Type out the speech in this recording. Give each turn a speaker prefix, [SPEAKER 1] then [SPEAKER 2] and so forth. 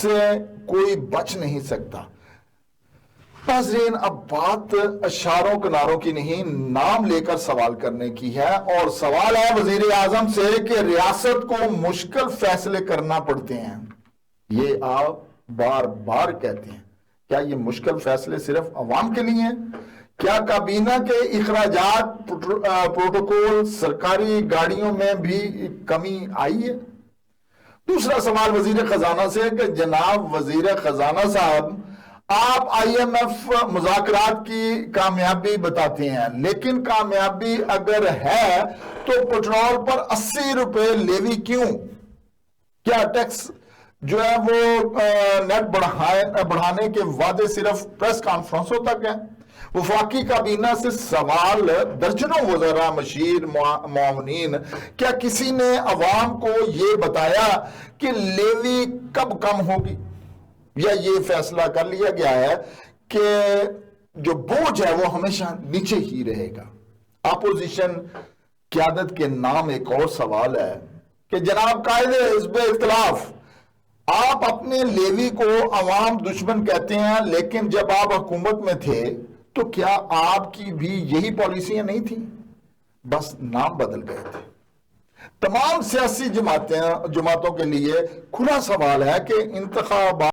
[SPEAKER 1] سے کوئی بچ نہیں سکتا۔ ناظرین، اب بات اشاروں کناروں کی نہیں، نام لے کر سوال کرنے کی ہے، اور سوال ہے وزیر اعظم سے کہ ریاست کو مشکل فیصلے کرنا پڑتے ہیں۔ یہ آپ بار بار کہتے ہیں، کیا یہ مشکل فیصلے صرف عوام کے لیے ہیں؟ کیا کابینہ کے اخراجات، پروٹوکول، سرکاری گاڑیوں میں بھی کمی آئی ہے؟ دوسرا سوال وزیر خزانہ سے کہ جناب وزیر خزانہ صاحب، آپ آئی ایم ایف مذاکرات کی کامیابی بتاتے ہیں، لیکن کامیابی اگر ہے تو پٹرول پر 80 روپے لیوی کیوں؟ کیا ٹیکس جو ہے وہ نیٹ بڑھانے کے وعدے صرف پریس کانفرنسوں تک ہیں؟ وفاقی کابینہ سے سوال، درجنوں وزراء، مشیر، معاونین، کیا کسی نے عوام کو یہ بتایا کہ لیوی کب کم ہوگی؟ یا یہ فیصلہ کر لیا گیا ہے کہ جو بوجھ ہے وہ ہمیشہ نیچے ہی رہے گا؟ اپوزیشن قیادت کے نام ایک اور سوال ہے کہ جناب قائد حزب اختلاف، آپ اپنے لیوی کو عوام دشمن کہتے ہیں، لیکن جب آپ حکومت میں تھے تو کیا آپ کی بھی یہی پالیسیاں نہیں تھیں؟ بس نام بدل گئے تھے۔ تمام سیاسی جماعتوں کے لیے کھلا سوال ہے کہ انتخابات